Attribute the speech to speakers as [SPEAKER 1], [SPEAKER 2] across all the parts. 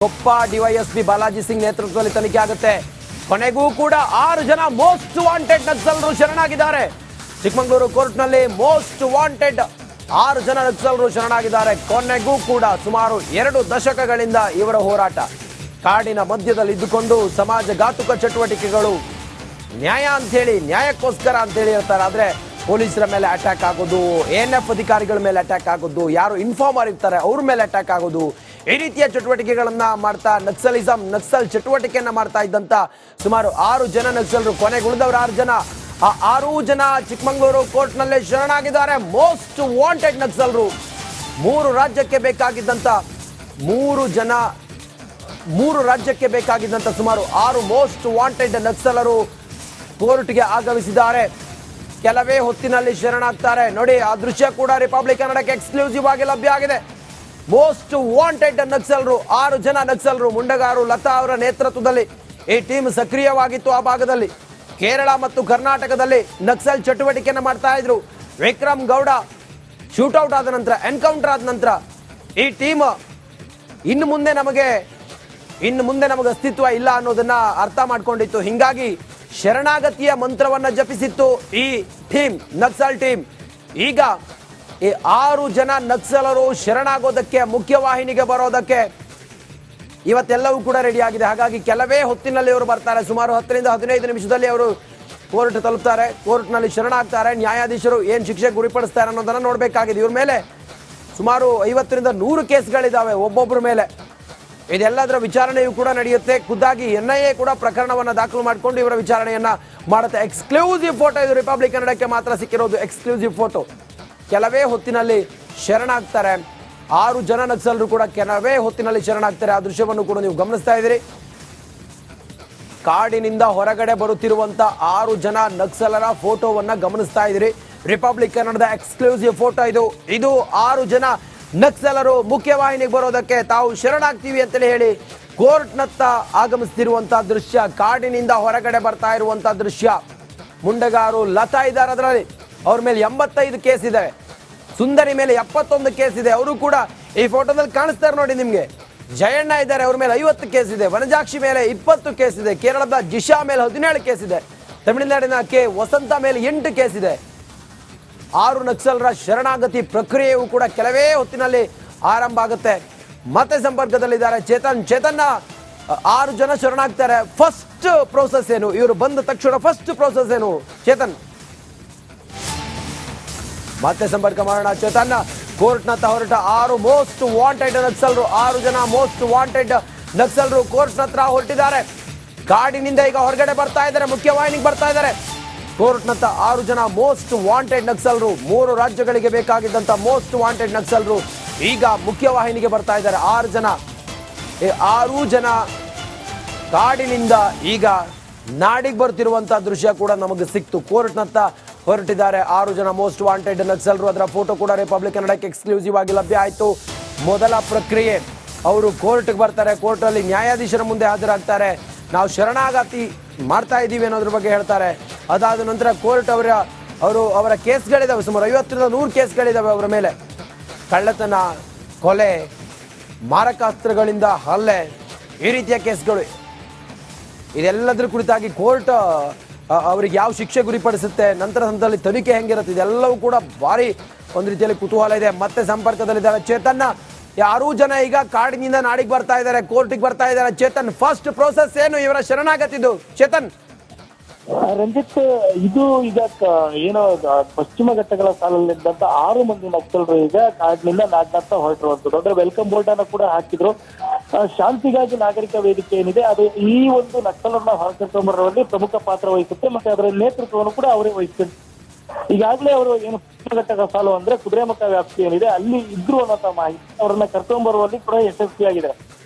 [SPEAKER 1] Koppa DYSP Balaji Singh ನೇತೃತ್ವದಲ್ಲಿ ತನಿಖೆ ಆಗುತ್ತೆ. ಕೊನೆಗೂ ಕೂಡ 6 ಜನ ಮೋಸ್ಟ್ ವಾಂಟೆಡ್ ನಕ್ಸಲರು ಶರಣಾಗಿದ್ದಾರೆ. ಚಿಕ್ಕಮಗಳೂರು ಕೋರ್ಟ್ನಲ್ಲಿ ಮೋಸ್ಟ್ ವಾಂಟೆಡ್ 6 ಜನ ನಕ್ಸಲರು ಶರಣಾಗಿದ್ದಾರೆ. ಕೊನೆಗೂ ಕೂಡ ಸುಮಾರು 2 ದಶಕಗಳಿಂದ ಇವರ ಹೋರಾಟ, ಕಾಡಿನ ಮಧ್ಯದಲ್ಲಿ ಇದ್ದುಕೊಂಡು ಸಮಾಜಘಾತುಕ ಚಟುವಟಿಕೆಗಳು, ನ್ಯಾಯ ಅಂತೇಳಿ ನ್ಯಾಯಕ್ಕೋಸ್ಕರ ಅಂತೇಳಿ ಹೇಳ್ತಾರೆ. ಆದ್ರೆ ಪೊಲೀಸರ ಮೇಲೆ ಅಟ್ಯಾಕ್ ಆಗೋದು, ANF ಅಧಿಕಾರಿಗಳ ಮೇಲೆ ಅಟ್ಯಾಕ್ ಆಗೋದು, ಯಾರು ಇನ್ಫಾರ್ಮರ್ ಇರ್ತಾರೆ ಅವ್ರ ಮೇಲೆ ಅಟ್ಯಾಕ್ ಆಗೋದು, ಈ ರೀತಿಯ ಚಟುವಟಿಕೆಗಳನ್ನ ಮಾಡ್ತಾ ನಕ್ಸಲ್ ಚಟುವಟಿಕೆಯನ್ನ ಮಾಡ್ತಾ ಇದ್ದಂತ ಸುಮಾರು 6 ಜನ ನಕ್ಸಲರು, ಕೊನೆಗೆ ಉಳಿದವರು 6 ಜನ. ಆ 6 ಜನ ಚಿಕ್ಕಮಗಳೂರು ಕೋರ್ಟ್ನಲ್ಲೇ ಶರಣಾಗಿದ್ದಾರೆ. ಮೋಸ್ಟ್ ವಾಂಟೆಡ್ ನಕ್ಸಲರು. 3 ರಾಜ್ಯಕ್ಕೆ ಬೇಕಾಗಿದ್ದಂತ ಸುಮಾರು 6 ಮೋಸ್ಟ್ ವಾಂಟೆಡ್ ನಕ್ಸಲರು ಕೋರ್ಟ್ಗೆ ಆಗಮಿಸಿದ್ದಾರೆ. ಕೆಲವೇ ಹೊತ್ತಿನಲ್ಲಿ ಶರಣಾಗ್ತಾರೆ. ನೋಡಿ, ಆ ದೃಶ್ಯ ಕೂಡ ರಿಪಬ್ಲಿಕ್ ಕನ್ನಡಕ್ಕೆ ಎಕ್ಸ್ಕ್ಲೂಸಿವ್ ಆಗಿ ಲಭ್ಯ ಆಗಿದೆ. ಮೋಸ್ಟ್ ವಾಂಟೆಡ್ ನಕ್ಸಲರು 6 ಜನ ನಕ್ಸಲರು. ಮುಂಡಗಾರು ಲತಾ ಅವರ ನೇತೃತ್ವದಲ್ಲಿ ಈ ಟೀಮ್ ಸಕ್ರಿಯವಾಗಿತ್ತು. ಆ ಭಾಗದಲ್ಲಿ ಕೇರಳ ಮತ್ತು ಕರ್ನಾಟಕದಲ್ಲಿ ನಕ್ಸಲ್ ಚಟುವಟಿಕೆಯನ್ನು ಮಾಡ್ತಾ ಇದ್ರು. ವಿಕ್ರಮ್ ಗೌಡ ಶೂಟೌಟ್ ಆದ ನಂತರ, ಎನ್ಕೌಂಟರ್ ಆದ ನಂತರ ಈ ಟೀಮ್ ಇನ್ನು ಮುಂದೆ ನಮಗೆ ಅಸ್ತಿತ್ವ ಇಲ್ಲ ಅನ್ನೋದನ್ನ ಅರ್ಥ ಮಾಡ್ಕೊಂಡಿತ್ತು. ಹಿಂಗಾಗಿ ಶರಣಾಗತಿಯ ಮಂತ್ರವನ್ನ ಜಪಿಸಿತ್ತು ಈ ಟೀಮ್, ನಕ್ಸಲ್ ಟೀಮ್. ಈಗ ಈ 6 ಜನ ನಕ್ಸಲರು ಶರಣಾಗೋದಕ್ಕೆ, ಮುಖ್ಯವಾಹಿನಿಗೆ ಬರೋದಕ್ಕೆ ಇವತ್ತೆಲ್ಲವೂ ಕೂಡ ರೆಡಿ ಆಗಿದೆ. ಹಾಗಾಗಿ ಕೆಲವೇ ಹೊತ್ತಿನಲ್ಲಿ ಅವರು ಬರ್ತಾರೆ. ಸುಮಾರು 10 ರಿಂದ 15 ನಿಮಿಷದಲ್ಲಿ ಅವರು ಕೋರ್ಟ್ ತಲುಪ್ತಾರೆ. ಕೋರ್ಟ್ನಲ್ಲಿ ಶರಣಾಗ್ತಾರೆ. ನ್ಯಾಯಾಧೀಶರು ಏನ್ ಶಿಕ್ಷೆ ಗುರಿಪಡಿಸ್ತಾರೆ ಅನ್ನೋದನ್ನ ನೋಡ್ಬೇಕಾಗಿದೆ. ಇವ್ರ ಮೇಲೆ ಸುಮಾರು 50 ರಿಂದ 100 ಕೇಸ್ಗಳಿದ್ದಾವೆ ಒಬ್ಬೊಬ್ಬರ ಮೇಲೆ. ಇದೆಲ್ಲದರ ವಿಚಾರಣೆಯೂ ಕೂಡ ನಡೆಯುತ್ತೆ. ಖುದ್ದಾಗಿ NIA ಕೂಡ ಪ್ರಕರಣವನ್ನ ದಾಖಲು ಮಾಡಿಕೊಂಡು ಇವರ ವಿಚಾರಣೆಯನ್ನ ಮಾಡುತ್ತೆ. ಎಕ್ಸ್ಕ್ಲೂಸಿವ್ ಫೋಟೋ ಇದು, ರಿಪಬ್ಲಿಕ್ ಕನ್ನಡಕ್ಕೆ ಮಾತ್ರ ಸಿಕ್ಕಿರೋದು ಎಕ್ಸ್ಕ್ಲೂಸಿವ್ ಫೋಟೋ. ಕೆಲವೇ ಹೊತ್ತಿನಲ್ಲಿ ಶರಣಾಗ್ತಾರೆ 6 ಜನ ನಕ್ಸಲರು ಕೂಡ ಕೆಲವೇ ಹೊತ್ತಿನಲ್ಲಿ ಶರಣಾಗ್ತಾರೆ. ಆ ದೃಶ್ಯವನ್ನು ಕೂಡ ನೀವು ಗಮನಿಸ್ತಾ ಇದ್ದೀರಿ. ಕಾಡಿನಿಂದ ಹೊರಗಡೆ ಬರುತ್ತಿರುವಂತ 6 ಜನ ನಕ್ಸಲರ ಫೋಟೋವನ್ನ ಗಮನಿಸ್ತಾ ಇದ್ದೀರಿ. ರಿಪಬ್ಲಿಕ್ ಕನ್ನಡದ ಎಕ್ಸ್ಕ್ಲೂಸಿವ್ ಫೋಟೋ ಇದು. 6 ಜನ ನಕ್ಸಲರು ಮುಖ್ಯವಾಹಿನಿಗೆ ಬರೋದಕ್ಕೆ, ತಾವು ಶರಣಾಗ್ತೀವಿ ಅಂತೇಳಿ ಹೇಳಿ ಕೋರ್ಟ್ನತ್ತ ಆಗಮಿಸ್ತಿರುವಂತಹ ದೃಶ್ಯ, ಕಾಡಿನಿಂದ ಹೊರಗಡೆ ಬರ್ತಾ ಇರುವಂತಹ ದೃಶ್ಯ. ಮುಂಡಗಾರು ಲತಾ ಇದ್ದಾರೆ, ಅದರಲ್ಲಿ ಅವ್ರ ಮೇಲೆ 85 ಕೇಸ್ ಇದೆ. ಸುಂದರಿ ಮೇಲೆ 71 ಕೇಸ್ ಇದೆ. ಅವರು ಕೂಡ ಈ ಫೋಟೋದಲ್ಲಿ ಕಾಣಿಸ್ತಾರೆ ನೋಡಿ ನಿಮ್ಗೆ. ಜಯಣ್ಣ ಇದ್ದಾರೆ, ಅವ್ರ ಮೇಲೆ 50 ಕೇಸ್ ಇದೆ. ವನಜಾಕ್ಷಿ ಮೇಲೆ 20 ಕೇಸ್ ಇದೆ. ಕೇರಳದ ಜಿಶಾ ಮೇಲೆ 17 ಕೇಸ್ ಇದೆ. ತಮಿಳುನಾಡಿನ ವಸಂತ ಮೇಲೆ 8 ಕೇಸ್ ಇದೆ. 6 ನಕ್ಸಲರ ಶರಣಾಗತಿ ಪ್ರಕ್ರಿಯೆಯೂ ಕೂಡ ಕೆಲವೇ ಹೊತ್ತಿನಲ್ಲಿ ಆರಂಭ ಆಗುತ್ತೆ. ಮತ್ತೆ ಸಂಪರ್ಕದಲ್ಲಿದ್ದಾರೆ ಚೇತನ್. 6 ಜನ ಶರಣಾಗ್ತಾರೆ. ಫಸ್ಟ್ ಪ್ರೋಸೆಸ್ ಏನು, ಇವರು ಬಂದ ತಕ್ಷಣ ಫಸ್ಟ್ ಪ್ರೋಸೆಸ್ ಏನು ಚೇತನ್? ಮತ್ತೆ ಸಂಪರ್ಕ ಮಾಡೋಣ ಚೇತನ್. ಕೋರ್ಟ್ನತ್ತ ಹೊರಟ 6 ಮೋಸ್ಟ್ ವಾಂಟೆಡ್ ನಕ್ಸಲರು, 6 ಜನ ಮೋಸ್ಟ್ ವಾಂಟೆಡ್ ನಕ್ಸಲರು ಕೋರ್ಟ್ ಹತ್ರ ಹೊರಟಿದ್ದಾರೆ. ಕಾಡಿನಿಂದ ಈಗ ಹೊರಗಡೆ ಬರ್ತಾ ಇದ್ದಾರೆ, ಮುಖ್ಯವಾಹಿನಿಗೆ ಬರ್ತಾ ಇದ್ದಾರೆ. ಕೋರ್ಟ್ನತ್ತ 6 ಜನ ಮೋಸ್ಟ್ ವಾಂಟೆಡ್ ನಕ್ಸಲರು, 3 ರಾಜ್ಯಗಳಿಗೆ ಬೇಕಾಗಿದ್ದಂತ ಮೋಸ್ಟ್ ವಾಂಟೆಡ್ ನಕ್ಸಲರು ಈಗ ಮುಖ್ಯವಾಹಿನಿಗೆ ಬರ್ತಾ ಇದ್ದಾರೆ. 6 ಜನ ಕಾಡಿನಿಂದ ಈಗ ನಾಡಿಗೆ ಬರ್ತಿರುವಂತ ದೃಶ್ಯ ಕೂಡ ನಮಗೆ ಸಿಕ್ತು. ಕೋರ್ಟ್ನತ್ತ ಹೊರಟಿದ್ದಾರೆ 6 ಜನ ಮೋಸ್ಟ್ ವಾಂಟೆಡ್ ನಕ್ಸಲರು. ಅದರ ಫೋಟೋ ಕೂಡ ರಿಪಬ್ಲಿಕ್ ಕನ್ನಡಕ್ಕೆ ಎಕ್ಸ್ಕ್ಲೂಸಿವ್ ಆಗಿ ಲಭ್ಯ ಆಯಿತು. ಮೊದಲ ಪ್ರಕ್ರಿಯೆ, ಅವರು ಕೋರ್ಟ್ಗೆ ಬರ್ತಾರೆ. ಕೋರ್ಟಲ್ಲಿ ನ್ಯಾಯಾಧೀಶರ ಮುಂದೆ ಹಾಜರಾಗ್ತಾರೆ. ನಾವು ಶರಣಾಗತಿ ಮಾಡ್ತಾ ಇದ್ದೀವಿ ಅನ್ನೋದ್ರ ಬಗ್ಗೆ ಹೇಳ್ತಾರೆ. ಅದಾದ ನಂತರ ಕೋರ್ಟ್ ಅವರ ಕೇಸ್ಗಳಿದಾವೆ. ಸುಮಾರು 50 ರಿಂದ 100 ಕೇಸ್ಗಳಿದಾವೆ ಅವರ ಮೇಲೆ. ಕಳ್ಳತನ, ಕೊಲೆ, ಮಾರಕಾಸ್ತ್ರಗಳಿಂದ ಹಲ್ಲೆ, ಈ ರೀತಿಯ ಕೇಸ್ಗಳು. ಇದೆಲ್ಲದರ ಕುರಿತಾಗಿ ಕೋರ್ಟ್ ಅವರಿಗೆ ಯಾವ ಶಿಕ್ಷೆ ಗುರಿಪಡಿಸುತ್ತೆ, ನಂತರ ಹಂತದಲ್ಲಿ ತನಿಖೆ ಹೆಂಗಿರುತ್ತೆ, ಇದೆಲ್ಲವೂ ಕೂಡ ಭಾರಿ ಒಂದು ರೀತಿಯಲ್ಲಿ ಕುತೂಹಲ ಇದೆ. ಮತ್ತೆ ಸಂಪರ್ಕದಲ್ಲಿದ್ದಾರೆ ಚೇತನ್. 6 ಜನ ಈಗ ಕಾಡಿನಿಂದ ನಾಡಿಗೆ ಬರ್ತಾ ಇದ್ದಾರೆ, ಕೋರ್ಟಿಗೆ ಬರ್ತಾ ಇದ್ದಾರೆ. ಚೇತನ್, ಫಸ್ಟ್ ಪ್ರೋಸೆಸ್ ಏನು ಇವರ ಶರಣಾಗತಿದು ಚೇತನ್?
[SPEAKER 2] ರಂಜಿತ್, ಇದು ಈಗ ಏನೋ ಪಶ್ಚಿಮ ಘಟ್ಟಗಳ ಸಾಲಲ್ಲಿದ್ದಂತ 6 ಮಂದಿ ನಕ್ಸಲರು ಈಗ ಕಾಡಿನಿಂದ ನಾಡಿನತ್ತ ಹೊರಟಿರುವಂತದ್ದು. ಅಂದ್ರೆ ವೆಲ್ಕಮ್ ಬೋರ್ಡ್ ಅನ್ನ ಕೂಡ ಹಾಕಿದ್ರು. ಶಾಂತಿಗಾಗಿ ನಾಗರಿಕ ವೇದಿಕೆ ಏನಿದೆ ಅದು ಈ ಒಂದು ನಕ್ಸಲರನ್ನ ಹೊರಕರ್ಕೊಂಬರುವಲ್ಲಿ ಪ್ರಮುಖ ಪಾತ್ರ ವಹಿಸುತ್ತೆ. ಮತ್ತೆ ಅದರ ನೇತೃತ್ವವನ್ನು ಕೂಡ ಅವರೇ ವಹಿಸ್ತಾರೆ. ಈಗಾಗಲೇ ಅವರು ಏನು ಪಶ್ಚಿಮ ಘಟ್ಟಗಳ ಸಾಲು ಅಂದ್ರೆ ಕುದುರೆಮುಖ ವ್ಯಾಪ್ತಿ ಏನಿದೆ ಅಲ್ಲಿ ಇದ್ರು ಅನ್ನೋ ಮಾಹಿತಿ ಅವರನ್ನ ಕರ್ಕೊಂಡ್ಬರುವಲ್ಲಿ ಕೂಡ ಯಶಸ್ವಿಯಾಗಿದೆ.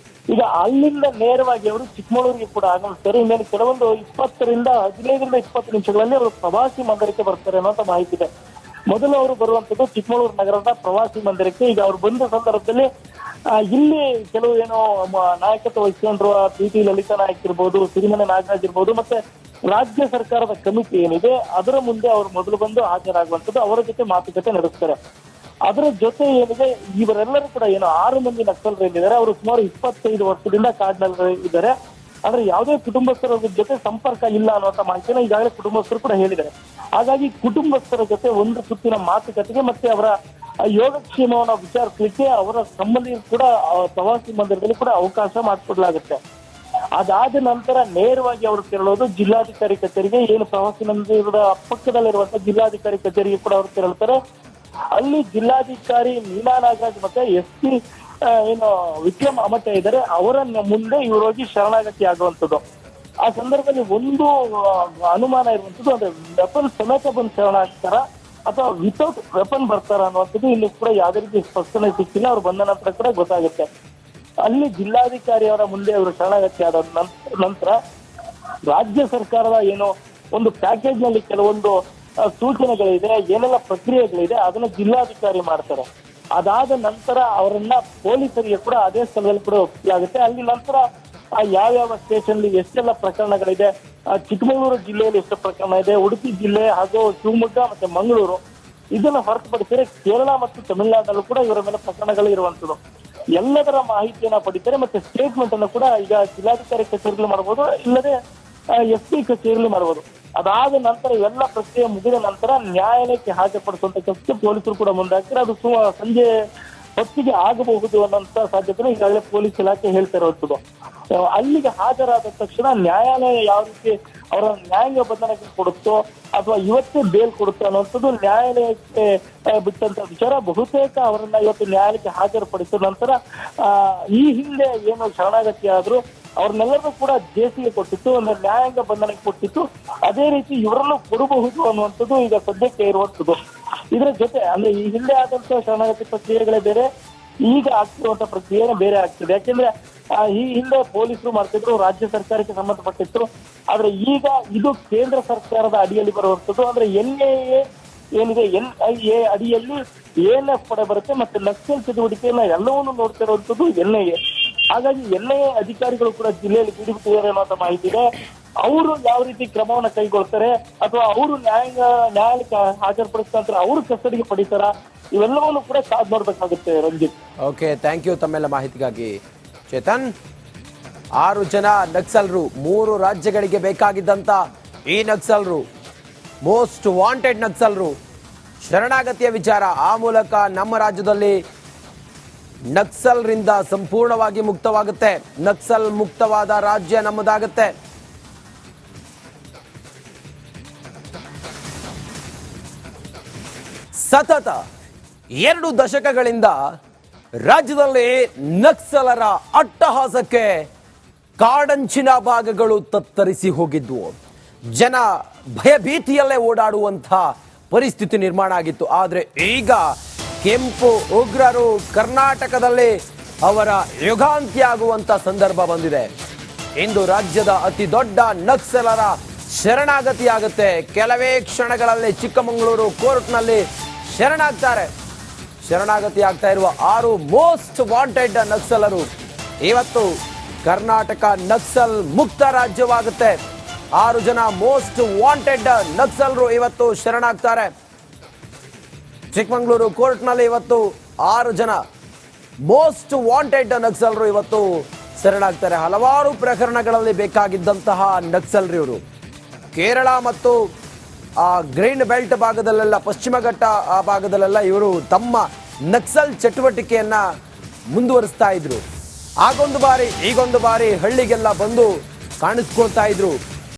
[SPEAKER 2] ಈಗ ಅಲ್ಲಿಂದ ನೇರವಾಗಿ ಅವರು ಚಿಕ್ಕಮಗಳೂರಿಗೆ ಕೂಡ ಆಗಮಿಸ್ತಾರೆ. ಇನ್ನೇನು ಕೆಲವೊಂದು 15 ರಿಂದ 20 ನಿಮಿಷಗಳಲ್ಲಿ ಅವರು ಪ್ರವಾಸಿ ಮಂದಿರಕ್ಕೆ ಬರ್ತಾರೆ ಅನ್ನೋಂಥ ಮಾಹಿತಿ ಇದೆ. ಮೊದಲು ಅವರು ಬರುವಂತದ್ದು ಚಿಕ್ಕಮಗಳೂರು ನಗರದ ಪ್ರವಾಸಿ ಮಂದಿರಕ್ಕೆ. ಈಗ ಅವ್ರು ಬಂದ ಸಂದರ್ಭದಲ್ಲಿ ಇಲ್ಲಿ ಕೆಲವು ಏನೋ ನಾಯಕತ್ವ ವಹಿಸಿಕೊಂಡಿರುವ PT ಲಲಿತಾ ನಾಯಕ್ ಇರ್ಬೋದು, ಸಿರಿಮನೆ ನಾಗರಾಜ್ ಇರ್ಬೋದು, ಮತ್ತೆ ರಾಜ್ಯ ಸರ್ಕಾರದ ಕಮಿಟಿ ಏನಿದೆ ಅದರ ಮುಂದೆ ಅವರು ಮೊದಲು ಬಂದು ಹಾಜರಾಗುವಂಥದ್ದು, ಅವರ ಜೊತೆ ಮಾತುಕತೆ ನಡೆಸ್ತಾರೆ. ಅದರ ಜೊತೆ ಏನಿದೆ, ಇವರೆಲ್ಲರೂ ಕೂಡ ಏನು 6 ಮಂದಿ ನಕ್ಸಲರು ಏನಿದ್ದಾರೆ ಅವರು ಸುಮಾರು 25 ವರ್ಷದಿಂದ ಕಾಡಿನಲ್ಲಿ ಇದ್ದಾರೆ. ಆದ್ರೆ ಯಾವುದೇ ಕುಟುಂಬಸ್ಥರ ಜೊತೆ ಸಂಪರ್ಕ ಇಲ್ಲ ಅನ್ನುವಂತ ಮಾಹಿತಿನ ಈಗಾಗಲೇ ಕುಟುಂಬಸ್ಥರು ಕೂಡ ಹೇಳಿದ್ದಾರೆ. ಹಾಗಾಗಿ ಕುಟುಂಬಸ್ಥರ ಜೊತೆ ಒಂದು ಸುತ್ತಿನ ಮಾತುಕತೆಗೆ ಮತ್ತೆ ಅವರ ಯೋಗಕ್ಷೇಮವನ್ನು ವಿಚಾರಿಸಲಿಕ್ಕೆ ಅವರ ಸಂಬಂಧಿಕರು ಕೂಡ ಪ್ರವಾಸಿ ಮಂದಿರದಲ್ಲಿ ಕೂಡ ಅವಕಾಶ ಮಾಡಿಕೊಡ್ಲಾಗುತ್ತೆ. ಅದಾದ ನಂತರ ನೇರವಾಗಿ ಅವರು ತೆರಳೋದು ಜಿಲ್ಲಾಧಿಕಾರಿ ಕಚೇರಿಗೆ. ಏನು ಪ್ರವಾಸಿ ಮಂದಿರದ ಪಕ್ಕದಲ್ಲಿರುವಂತಹ ಜಿಲ್ಲಾಧಿಕಾರಿ ಕಚೇರಿಗೆ ಕೂಡ ಅವರು ತೆರಳುತ್ತಾರೆ. ಅಲ್ಲಿ ಜಿಲ್ಲಾಧಿಕಾರಿ ನೀಲಾ ನಾಗರಾಜ್ ಮತ್ತೆ SP ಏನು ವಿಕ್ರಮ್ ಅಮಟೆ ಇದ್ದಾರೆ, ಅವರ ಮುಂದೆ ಇವರು ಹೋಗಿ ಶರಣಾಗತಿ ಆಗುವಂಥದ್ದು. ಆ ಸಂದರ್ಭದಲ್ಲಿ ಒಂದು ಅನುಮಾನ ಇರುವಂತದ್ದು, ಅಂದ್ರೆ ವೆಪನ್ ಸಮೇತ ಬಂದು ಶರಣಾಗ್ತಾರ ಅಥವಾ ವಿತೌಟ್ ವೆಪನ್ ಬರ್ತಾರ ಅನ್ನುವಂಥದ್ದು ಇಲ್ಲಿ ಕೂಡ ಯಾವುದೇ ರೀತಿ ಸ್ಪಷ್ಟನೆ ಸಿಕ್ಕಿಲ್ಲ. ಅವ್ರು ಬಂದ ನಂತರ ಕೂಡ ಗೊತ್ತಾಗುತ್ತೆ. ಅಲ್ಲಿ ಜಿಲ್ಲಾಧಿಕಾರಿ ಅವರ ಮುಂದೆ ಅವರು ಶರಣಾಗತಿ ಆದ ನಂತರ ರಾಜ್ಯ ಸರ್ಕಾರದ ಏನೋ ಒಂದು ಪ್ಯಾಕೇಜ್ ನಲ್ಲಿ ಕೆಲವೊಂದು ಸೂಚನೆಗಳಿದೆ, ಏನೆಲ್ಲ ಪ್ರಕ್ರಿಯೆಗಳಿದೆ ಅದನ್ನ ಜಿಲ್ಲಾಧಿಕಾರಿ ಮಾಡ್ತಾರೆ. ಅದಾದ ನಂತರ ಅವರನ್ನ ಪೊಲೀಸರಿಗೆ ಕೂಡ ಅದೇ ಸ್ಥಳದಲ್ಲಿ ಕೂಡ ಒಪ್ಪಿಸಲಾಗುತ್ತೆ. ಅಲ್ಲಿ ನಂತರ ಯಾವ್ಯಾವ ಸ್ಟೇಷನ್ ಎಷ್ಟೆಲ್ಲ ಪ್ರಕರಣಗಳಿದೆ, ಚಿಕ್ಕಮಗಳೂರು ಜಿಲ್ಲೆಯಲ್ಲಿ ಎಷ್ಟು ಪ್ರಕರಣ ಇದೆ, ಉಡುಪಿ ಜಿಲ್ಲೆ ಹಾಗೂ ಶಿವಮೊಗ್ಗ ಮತ್ತೆ ಮಂಗಳೂರು, ಇದನ್ನ ಹೊರತುಪಡಿಸಿದರೆ ಕೇರಳ ಮತ್ತು ತಮಿಳುನಾಡಲ್ಲೂ ಕೂಡ ಇವರ ಮೇಲೆ ಪ್ರಕರಣಗಳು ಇರುವಂತದ್ದು. ಎಲ್ಲದರ ಮಾಹಿತಿಯನ್ನ ಪಡಿತಾರೆ. ಮತ್ತೆ ಸ್ಟೇಟ್ಮೆಂಟ್ ಅನ್ನು ಕೂಡ ಈಗ ಜಿಲ್ಲಾಧಿಕಾರಿ ಕಚೇರಿಯಲ್ಲಿ ಮಾಡಬಹುದು, ಇಲ್ಲದೆ SP ಕಚೇರಿಯಲ್ಲಿ ಮಾಡಬಹುದು. ಅದಾದ ನಂತರ ಇವೆಲ್ಲ ಪ್ರಕ್ರಿಯೆ ಮುಗಿದ ನಂತರ ನ್ಯಾಯಾಲಯಕ್ಕೆ ಹಾಜರುಪಡಿಸುವಂತ ಕೆಲಸಕ್ಕೆ ಪೊಲೀಸರು ಕೂಡ ಮುಂದಾಗ್ತಾರೆ. ಅದು ಸಂಜೆ ಹೊತ್ತಿಗೆ ಆಗಬಹುದು ಅನ್ನೋಂತ ಸಾಧ್ಯತೆ ಈಗಾಗಲೇ ಪೊಲೀಸ್ ಇಲಾಖೆ ಹೇಳ್ತಾ ಇರುವಂತದ್ದು. ಅಲ್ಲಿಗೆ ಹಾಜರಾದ ತಕ್ಷಣ ನ್ಯಾಯಾಲಯ ಯಾವ ರೀತಿ ಅವರ ನ್ಯಾಯಾಂಗ ಬಂಧನಕ್ಕೆ ಕೊಡುತ್ತೋ ಅಥವಾ ಇವತ್ತೇ ಬೇಲ್ ಕೊಡುತ್ತೋ ಅನ್ನುವಂಥದ್ದು ನ್ಯಾಯಾಲಯಕ್ಕೆ ಬಿಟ್ಟಂತ ವಿಚಾರ. ಬಹುತೇಕ ಅವರನ್ನ ಇವತ್ತು ನ್ಯಾಯಾಲಯಕ್ಕೆ ಹಾಜರುಪಡಿಸಿದ ನಂತರ ಈ ಹಿಂದೆ ಏನು ಶರಣಾಗತಿ ಆದ್ರು ಅವ್ರನ್ನೆಲ್ಲರೂ ಕೂಡ ಜೇಸಿಗೆ ಕೊಟ್ಟಿತ್ತು, ಅಂದ್ರೆ ನ್ಯಾಯಾಂಗ ಬಂಧನಕ್ಕೆ ಕೊಟ್ಟಿತ್ತು. ಅದೇ ರೀತಿ ಇವರನ್ನು ಕೊಡಬಹುದು ಅನ್ನುವಂಥದ್ದು ಈಗ ಸದ್ಯಕ್ಕೆ ಇರುವಂಥದ್ದು. ಇದರ ಜೊತೆ ಅಂದ್ರೆ ಈ ಹಿಂದೆ ಆದಂತಹ ಶರಣಾಗತಿ ಪ್ರಕ್ರಿಯೆಗಳೇ ಬೇರೆ, ಈಗ ಆಗ್ತಿರುವಂತಹ ಪ್ರಕ್ರಿಯೆನೇ ಬೇರೆ ಆಗ್ತದೆ. ಯಾಕೆಂದ್ರೆ ಈ ಹಿಂದೆ ಪೊಲೀಸರು ಮಾಡ್ತಿದ್ರು, ರಾಜ್ಯ ಸರ್ಕಾರಕ್ಕೆ ಸಂಬಂಧಪಟ್ಟಿತ್ತು. ಆದ್ರೆ ಈಗ ಇದು ಕೇಂದ್ರ ಸರ್ಕಾರದ ಅಡಿಯಲ್ಲಿ ಬರುವಂಥದ್ದು. ಅಂದ್ರೆ NIA ಏನಿದೆ, NIA ಅಡಿಯಲ್ಲಿ ANF ಕೂಡ ಬರುತ್ತೆ. ಮತ್ತೆ ನಕ್ಸಲ್ ಚಟುವಟಿಕೆಯನ್ನ ಎಲ್ಲವನ್ನೂ ನೋಡ್ತಿರುವಂಥದ್ದು NIA. ಹಾಗಾಗಿ NIA ಅಧಿಕಾರಿಗಳು ಕೂಡ ಜಿಲ್ಲೆಯಲ್ಲಿ ಬೀಡುಬಿಟ್ಟಿದ್ದಾರೆ ಅನ್ನುವಂತ ಮಾಹಿತಿ ಇದೆ. ಅವರು ಯಾವ ರೀತಿ ಕ್ರಮವನ್ನ ಕೈಗೊಳ್ತಾರೆ ಅಥವಾ ಅವರು ನ್ಯಾಯಾಲಯಕ್ಕೆ ಹಾಜರುಪಡಿಸ್ತಾರೆ, ಅವರು ಕಸ್ಟಡಿಗೆ ಪಡಿತಾರ, ಇವೆಲ್ಲವನ್ನು ಕೂಡ ಕಾದ್ ನೋಡ್ಬೇಕಾಗುತ್ತೆ. ರಂಜಿತ್,
[SPEAKER 1] ಓಕೆ, ಥ್ಯಾಂಕ್ ಯು ತಮ್ಮೆಲ್ಲ ಮಾಹಿತಿಗಾಗಿ. ಚೇತನ್, 6 ಜನ ನಕ್ಸಲರು 3 ರಾಜ್ಯಗಳಿಗೆ ಬೇಕಾಗಿದ್ದಂತ ಈ ನಕ್ಸಲರು, ಮೋಸ್ಟ್ ವಾಂಟೆಡ್ ನಕ್ಸಲರು ಶರಣಾಗತಿಯ ವಿಚಾರ, ಆ ಮೂಲಕ ನಮ್ಮ ರಾಜ್ಯದಲ್ಲಿ ನಕ್ಸಲ್ರಿಂದ ಸಂಪೂರ್ಣವಾಗಿ ಮುಕ್ತವಾಗುತ್ತೆ. ನಕ್ಸಲ್ ಮುಕ್ತವಾದ ರಾಜ್ಯ ನಮ್ಮದಾಗುತ್ತೆ. ಸತತ 2 ದಶಕಗಳಿಂದ ರಾಜ್ಯದಲ್ಲಿ ನಕ್ಸಲರ ಅಟ್ಟಹಾಸಕ್ಕೆ ಕಾಡಂಚಿನ ಭಾಗಗಳು ತತ್ತರಿಸಿ ಹೋಗಿದ್ವು. ಜನ ಭಯಭೀತಿಯಲ್ಲೇ ಓಡಾಡುವಂತಹ ಪರಿಸ್ಥಿತಿ ನಿರ್ಮಾಣ ಆಗಿತ್ತು. ಆದರೆ ಈಗ ಕೆಂಪು ಉಗ್ರರು ಕರ್ನಾಟಕದಲ್ಲಿ ಅವರ ಯುಗಾಂತ್ಯ ಆಗುವಂತ ಸಂದರ್ಭ ಬಂದಿದೆ. ಇಂದು ರಾಜ್ಯದ ಅತಿ ದೊಡ್ಡ ನಕ್ಸಲರ ಶರಣಾಗತಿ ಆಗುತ್ತೆ. ಕೆಲವೇ ಕ್ಷಣಗಳಲ್ಲಿ ಚಿಕ್ಕಮಗಳೂರು ಕೋರ್ಟ್ನಲ್ಲಿ ಶರಣಾಗ್ತಾರೆ. ಶರಣಾಗತಿ ಆಗ್ತಾ ಇರುವ 6 ಮೋಸ್ಟ್ ವಾಂಟೆಡ್ ನಕ್ಸಲರು ಇವತ್ತು ಕರ್ನಾಟಕ ನಕ್ಸಲ್ ಮುಕ್ತ ರಾಜ್ಯವಾಗುತ್ತೆ. 6 ಜನ ಮೋಸ್ಟ್ ವಾಂಟೆಡ್ ನಕ್ಸಲರು ಇವತ್ತು ಶರಣಾಗ್ತಾರೆ. ಚಿಕ್ಕಮಗಳೂರು ಕೋರ್ಟ್ನಲ್ಲಿ ಇವತ್ತು 6 ಜನ ಮೋಸ್ಟ್ ವಾಂಟೆಡ್ ನಕ್ಸಲರು ಇವತ್ತು ಶರಣಾಗ್ತಾರೆ. ಹಲವಾರು ಪ್ರಕರಣಗಳಲ್ಲಿ ಬೇಕಾಗಿದ್ದಂತಹ ನಕ್ಸಲರು ಇವರು. ಕೇರಳ ಮತ್ತು ಗ್ರೀನ್ ಬೆಲ್ಟ್ ಭಾಗದಲ್ಲೆಲ್ಲ, ಪಶ್ಚಿಮ ಘಟ್ಟ ಆ ಭಾಗದಲ್ಲೆಲ್ಲ ಇವರು ತಮ್ಮ ನಕ್ಸಲ್ ಚಟುವಟಿಕೆಯನ್ನ ಮುಂದುವರಿಸ್ತಾ ಇದ್ರು. ಆಗೊಂದು ಬಾರಿ ಈಗೊಂದು ಬಾರಿ ಹಳ್ಳಿಗೆಲ್ಲ ಬಂದು ಕಾಣಿಸ್ಕೊಳ್ತಾ ಇದ್ರು.